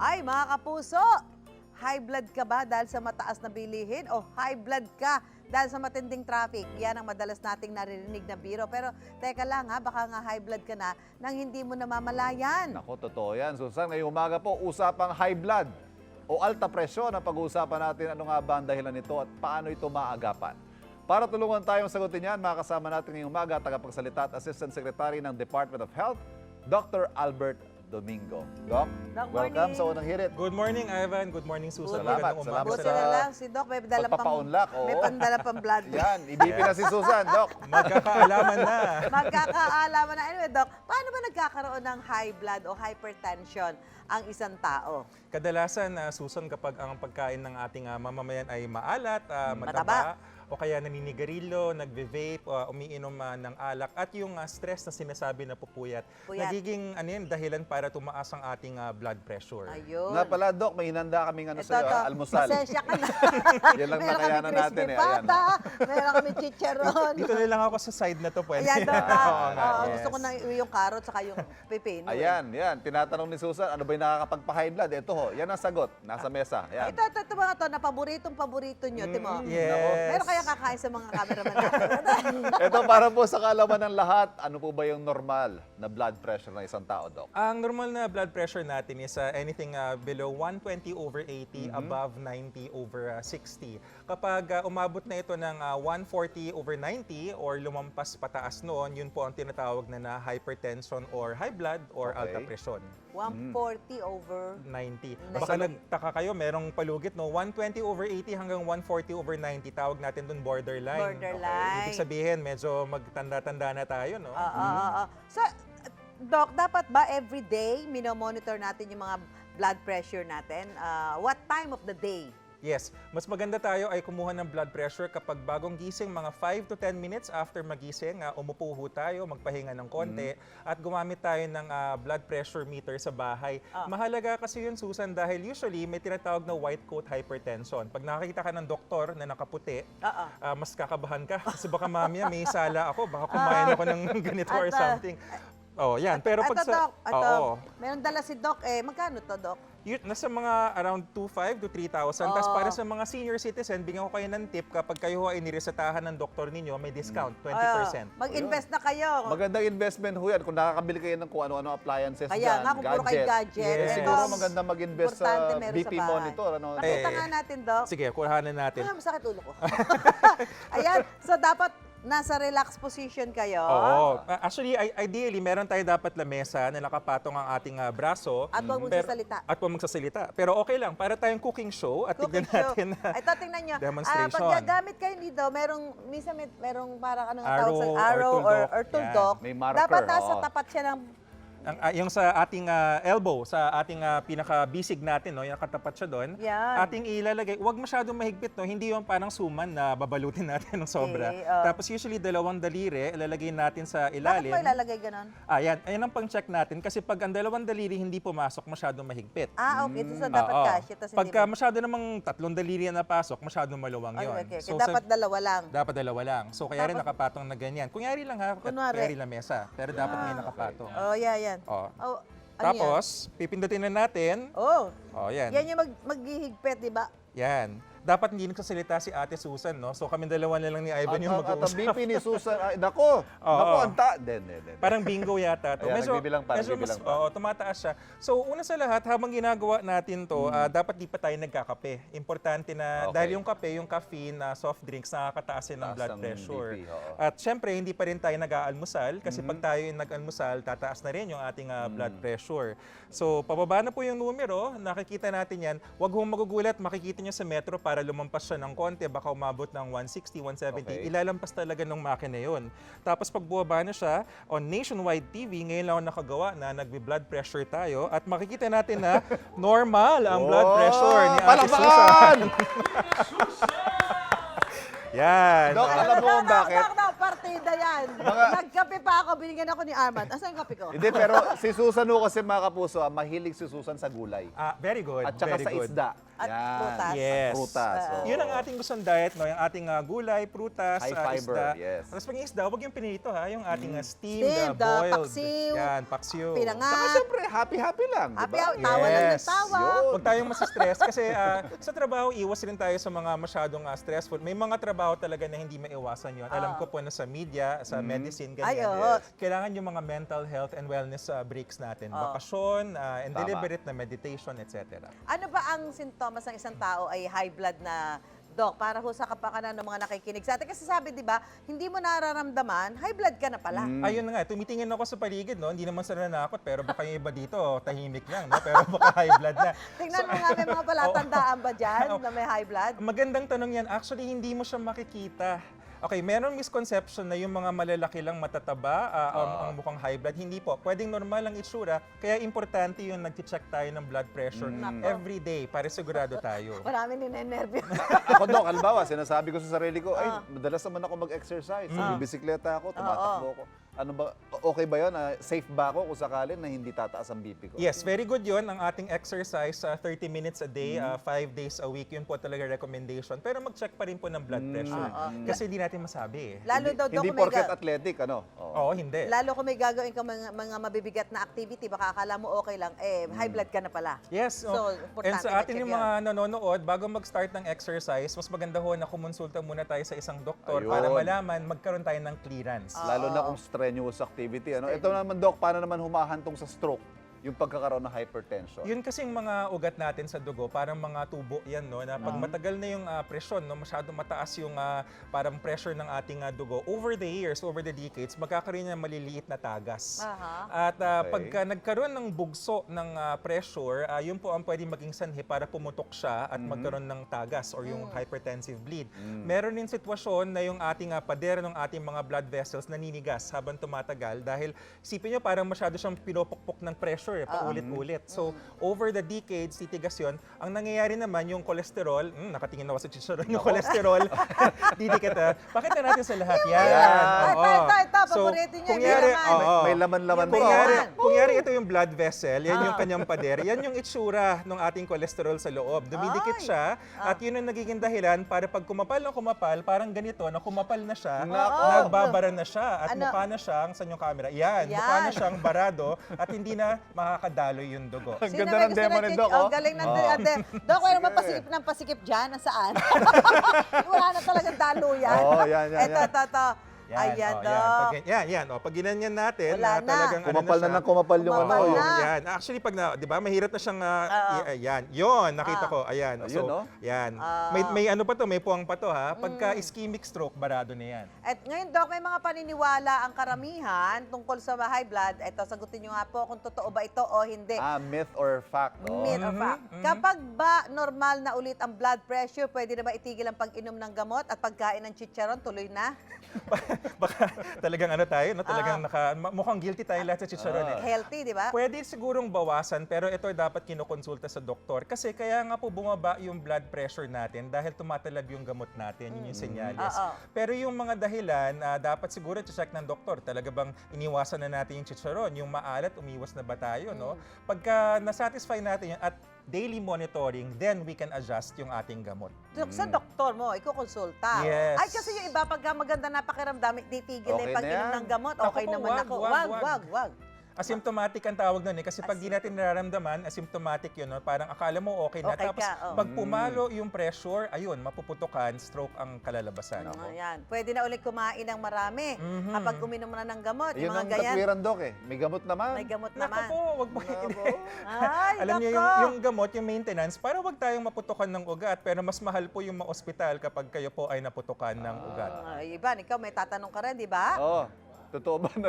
Ay, mga kapuso, high blood ka ba dahil sa mataas na bilihin o high blood ka dahil sa matinding traffic? Yan ang madalas nating naririnig na biro. Pero teka lang ha, baka nga high blood ka na nang hindi mo namamalayan. Nako, totoo yan. Susan, ngayong umaga po, usapang high blood o alta presyon ang pag-uusapan natin. Ano nga ba ang dahilan nito at paano ito maagapan? Para tulungan tayong sagutin yan, makakasama natin ngayong umaga, tagapagsalita at Assistant Secretary ng Department of Health, Dr. Albert Domingo. Doc, welcome sa unang hirit. Good morning, Ivan. Good morning, Susan. Salamat, Magandang umaga salamat Buti sa na lang si Doc, may dalang Pagpapaunlak, oo. may pandala pang blood. Yan, ibipin na si Susan, Doc. Magkakaalaman na. Magkakaalaman na. Anyway, Doc, paano ba nagkakaroon ng high blood o hypertension ang isang tao? Kadalasan, Susan, kapag ang pagkain ng ating mamamayan ay maalat, Mataba. mataba, o kaya naninigarilyo, nagve-vape, umiinom ng alak, at yung stress na sinasabi na pupuyat, nagiging dahilan para tumaas ang ating blood pressure. Ayun. Nga pala, Doc, may hinanda kaming Ito, sa'yo, to. almusal. Pasensya ka na. Yan lang Meron nakayanan kami natin crispy eh. Ayan. pata, meron kami chicharon. Dito na lang ako sa side na to, pwede. Ayan, Doc. Oo nga, Oo, yes. gusto ko na yung carrot saka yung pepino. Ayan, yan. Tinatanong ni Susan, ano ba yung nakakapagpa-high blood? Ito ho, yan ang sagot. Nasa mesa. Yan. Ito mga to, na paborito nyo, Timo. Yes. Meron kaya kakain sa mga cameraman natin. Ito para po sa kaalaman ng lahat, ano po ba yung normal na blood pressure ng isang tao, Doc? Ang normal na blood pressure natin is anything below 120/80, above 90/60. Kapag umabot na ito ng 140/90 or lumampas pataas noon, yun po ang tinatawag na hypertension or high blood or Okay. alta presyon. 140/90. 90. Baka nagtaka kayo, merong palugit, no? 120/80 hanggang 140/90, tawag natin dun borderline. Borderline. Ibig sabihin, medyo magtanda-tanda na tayo, no? Oo. So, Doc, dapat ba everyday minomonitor natin yung mga blood pressure natin? What time of the day? Yes, mas maganda tayo ay kumuha ng blood pressure kapag bagong gising, mga 5 to 10 minutes after magising, umupo ho tayo, magpahinga ng konti, at gumamit tayo ng blood pressure meter sa bahay. Mahalaga kasi yun, Susan, dahil usually may tinatawag na white coat hypertension. Pag nakakita ka ng doktor na nakaputi, mas kakabahan ka kasi baka mamaya may sala ako, baka kumain ako ng ganito or something. Oh, yan. Pero pag sa... Doc, Oo. meron dala si Doc, magkano to, Doc? Nasa mga around 2,500 to 3,000. Tapos para sa mga senior citizen, bigyan ko kayo ng tip kapag kayo ay niresetahan ng doktor ninyo, may discount, 20%. Mag-invest na kayo. Magandang investment ho yan kung nakakabili kayo ng kung ano-ano appliances Kaya dyan, nga, kung puro kayo gadget. Yes. Siguro maganda mag-invest sa Importante meron BP sa bahay. monitor. Ano? Pakita nga natin, Doc. Sige, kuhanan natin. Masakit ulo ko. Ayan, so dapat nasa relax position kayo. Oo. Actually, ideally, meron tayo dapat lamesa na nakapatong ang ating braso. At huwag magsasalita. At huwag magsasalita. Pero okay lang, para tayong cooking show at tignan natin na Ito, tingnan nyo. demonstration. Pag gagamit kayo dito, minsan merong parang anong tawag sa Arrow or arrow tuldok. or tuldok. May marker, Dapat nasa oo. tapat siya ng... yung sa ating elbow, sa ating pinaka-bisig natin, no, yung nakatapat siya doon, Yan. ating ilalagay, huwag masyadong mahigpit, no, hindi yung parang suman na babalutin natin ng sobra. Okay, Tapos usually dalawang daliri, ilalagay natin sa Bakit ilalim. mo ilalagay ganon? Ayan ang pang-check natin kasi pag ang dalawang daliri hindi pumasok, masyadong mahigpit. Okay. So dapat Oo. kasya. Tas Pagka hindi mo... masyado namang tatlong daliri na napasok, masyadong maluwang yon. Okay. So, Dapat dalawa lang. dapat dalawa lang. So kaya rin nakapatong na ganyan. Kunyari lang ha, Kunwari. kunyari lamesa. Pero dapat may nakapatong. Yan. Oh. Ano Tapos, pipindutin na natin. yan? Oh, Yan. yan yung maghihigpit, di ba? Yan. Dapat hindi nagsasalita si Ate Susan, no? So kami dalawa na lang ni Ivan yung At ang mag-uusap. BP ni Susan, ay, nako, anta. Den. Parang bingo yata to. Ayan, nagbibilang pa, medyo nagbibilang mas, tumataas siya. So una sa lahat, habang ginagawa natin to, dapat di pa tayo nagkakape. Importante na, Okay. dahil yung kape, yung caffeine, soft drinks, nakakataas yan ng Taas blood ng pressure. BP, oo. At syempre, hindi pa rin tayo nag-aalmusal kasi pag tayo yung nag-almusal, tataas na rin yung ating blood pressure. So pababa na po yung numero, nakikita natin yan. Huwag hong magugulat, makikita nyo sa metro para lumampas siya ng konti, baka umabot ng 160, 170. Okay. Ilalampas talaga ng makina yun. Tapos pag bumaba na siya, on Nationwide TV, ngayon lang ako nakagawa na nagbi-blood pressure tayo at makikita natin na normal ang blood pressure ni Ate Palakpakan! Susan. Yan. Doc, alam mo kung bakit? Doc, para partida yan. Nagkape pa ako, binigyan ako ni Armand. Asan yung kape ko? Hindi, pero si Susan ho kasi mga kapuso, mahilig si Susan sa gulay. Very good. At saka very sa good. isda. At Yan. prutas. Yes. Prutas. oo. Yun ang ating gustong diet, no? Yung ating gulay, prutas, High fiber, isda. yes. Tapos pag yung isda, huwag yung pinito ha, yung ating steamed, Steamed, boiled. paksiw, Yan, paksiw. Saka Pinangat. siyempre, happy-happy lang. Happy diba? hour, tawa lang ng Yes. tawa. Yun. Huwag tayong masistress kasi sa trabaho, iwas rin tayo sa mga masyadong stressful. May mga trabaho talaga na hindi maiwasan yun. Alam ko po na sa media, sa medicine, Ay, ganyan. oo. Kailangan yung mga mental health and wellness breaks natin. Oo. Bakasyon, and Tama. deliberate na meditation, etc. Ano ba ang sintomas ng isang tao ay high blood na Dok, para ho sa kapakanan ng mga nakikinig sa atin. Kasi sabi, di ba, hindi mo nararamdaman, high blood ka na pala. Ayun na nga, tumitingin ako sa paligid, no? Hindi naman sila nanakot, pero baka yung iba dito, tahimik lang, no? Pero baka high blood na. Tingnan mo nga, may mga palatandaan ba dyan na may high blood? Magandang tanong yan. Actually, hindi mo siya makikita. Okay, meron misconception na yung mga malalaki lang matataba ang mukhang high blood. Hindi po. Pwedeng normal ang itsura. Kaya importante yung nag-check tayo ng blood pressure every day para sigurado tayo. Marami ninenervyo. Ako, Dok, halimbawa, sinasabi ko sa sarili ko, ay, madalas naman ako mag-exercise. Bibisikleta ako, tumatakbo ako. Ano ba, okay ba yun? Safe ba ako kung sakalin na hindi tataas ang BP ko? Yes, very good yun. Ang ating exercise, 30 minutes a day, 5 days a week, yun po talaga recommendation. Pero mag-check pa rin po ng blood pressure. Kasi hindi natin masabi eh. Lalo daw, Dok, Hindi kung may porket athletic, ano? Oo. Oo, hindi. lalo kung may gagawin ka mga mabibigat na activity, baka akala mo okay lang, high blood ka na pala. Yes. So, oh. importante And sa atin na-check yung mga nanonood, bago mag-start ng exercise, mas maganda ho na kumonsulta muna tayo sa isang doktor Ayun. para malaman, magkaroon tayo ng clearance. Lalo na kung strenuous activity. Ano? Ito naman, Dok, paano naman humahantong sa stroke yung pagkakaroon ng hypertension? Yun kasing mga ugat natin sa dugo, parang mga tubo yan, no? Na pag matagal na yung presyon, no? Masyado mataas yung parang pressure ng ating dugo, over the years, over the decades, magkakaroon ng maliliit na tagas. At pagka nagkaroon ng bugso ng pressure, yun po ang pwede maging sanhi para pumutok siya at magkaroon ng tagas or yung hypertensive bleed. Meron din sitwasyon na yung ating pader ng ating mga blood vessels naninigas habang tumatagal dahil isipin nyo parang masyado siyang pinopokpok ng pressure paulit-ulit. So, over the decades, titigas yun. Ang nangyayari naman, yung cholesterol, nakatingin ako sa chicharon, yung cholesterol, didikit Pakita natin sa lahat yan. Oo. Ito, paborito niya, Kunyari, yung laman. oo. May laman-laman Yung po. kunyari, Kunyari ito yung blood vessel, yan yung kanyang pader, yan yung itsura ng ating cholesterol sa loob. Dumidikit Ay. siya at yun ang nagiging dahilan para pag kumapal ng kumapal, parang ganito, na kumapal na siya, Nako. nagbabara na siya at Ano? mukha na siyang, sa inyong camera, yan, mukha na siyang barado at hindi na makakadaloy yung dugo. Ang Sino ganda may ng gusto demo ng ni chick- Doc, Oh, oh. galing ng Dok, mayroon naman pasikip ng pasikip dyan. Nasaan? Wala na talagang daluyan. Oo, yan. Ito. Ayan, Dok. Yan. Pag ginanyan natin, Wala na. talagang Kumapal na ng kumapal yung Kumapal ano. na. Yan. Actually, pag di ba, mahirap na siyang, ayan. Yun, nakita ko. Ayan. Ayun, no? Yan. May ano pa to, may puwang pa to, ha? Pagka ischemic stroke, barado na yan. At ngayon, Dok, may mga paniniwala ang karamihan tungkol sa high blood. Ito, sagutin nyo nga po kung totoo ba ito o hindi. Myth or fact, no? Myth or fact. Kapag ba normal na ulit ang blood pressure, pwede na ba itigil ang pag-inom ng gamot at pagkain ng chicharon, tuloy na? Baka talagang ano tayo, no? Talagang mukhang guilty tayo lahat sa chicharon eh. Healthy, di ba? Pwede sigurong bawasan pero ito ay dapat kinukonsulta sa doktor kasi kaya nga po bumaba yung blood pressure natin dahil tumatalab yung gamot natin, yun yung senyales. Pero yung mga dahilan, dapat siguro check ng doktor. Talaga bang iniwasan na natin yung chicharon, yung maalat, umiwas na ba tayo, no? Pagka nasatisfy natin yun at daily monitoring, then we can adjust yung ating gamot. Sa doktor mo, ikukonsulta. Yes. Ay, kasi yung iba, pagka maganda na pakiramdam, titigil na Okay yung na pag-inom yan. ng gamot. Naku Okay po, naman ako. Wag. Asymptomatic ang tawag nun eh. Kasi pag di natin nararamdaman, asymptomatic yun. No? Parang akala mo okay na. Okay Tapos ka, oh. pag pumalo yung pressure, ayun, mapuputukan, stroke ang kalalabasan. Ayan. Pwede na ulit kumain ng marami kapag uminom na ng gamot. Yun Yung mga ang ganyan. katwiran, Doc, eh. May gamot naman. May gamot Naku naman. po, wag mo Ay, Alam niyo, nako. yung gamot, yung maintenance, para wag tayong maputukan ng ugat. Pero mas mahal po yung ma-ospital kapag kayo po ay naputukan ng ugat. Ay, Ivan, ikaw may tatanong ka rin, di ba? Oo. Totoo ba na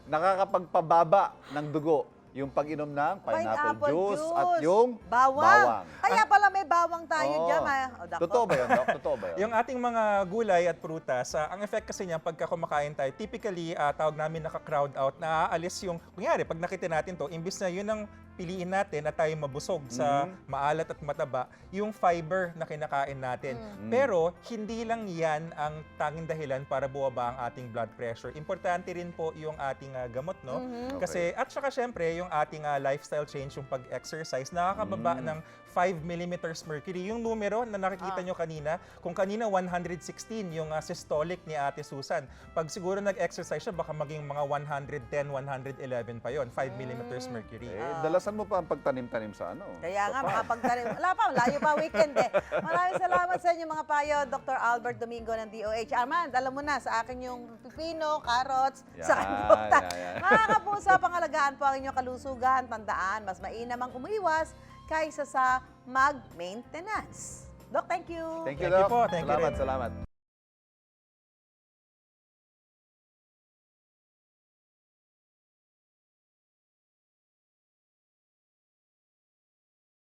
nakakapagpababa ng dugo yung pag-inom ng pineapple juice at yung bawang? Kaya pala may bawang tayo Oo. dyan. Dako. Totoo ba yun, Doc? Totoo ba yun? Yung ating mga gulay at prutas, ang effect kasi niya pagka kumakain tayo, typically tawag namin naka-crowd out, naaalis yung, kunyari, pag nakita natin to, imbis na yun ang pipiliin natin at tayo mabusog sa maalat at mataba, yung fiber na kinakain natin. Pero hindi lang yan ang tanging dahilan para bumaba ang ating blood pressure. Importante rin po yung ating gamot, no? Kasi, at saka syempre, yung ating lifestyle change, yung pag-exercise, nakakababa ng 5 millimeters mercury. Yung numero na nakikita nyo kanina, kung kanina 116 yung systolic ni Ate Susan, pag siguro nag-exercise siya, baka maging mga 110, 111 pa yon, 5 millimeters mercury. Dalasan mo pa ang pagtanim-tanim sa ano. Kaya nga, makapagtanim. Wala pa, layo pa weekend eh. Maraming salamat sa inyo mga payo, Dr. Albert Domingo ng DOH. Armand, alam mo na, sa akin yung pipino, carrots, sa akin butas. Mga kapuso, pangalagaan po ang inyong kalusugan. Tandaan, mas mainam ang umiwas kaysa sa mag-maintenance. Doc, thank you. Thank you, Thank you Doc. po. Thank you Salamat, rin. salamat.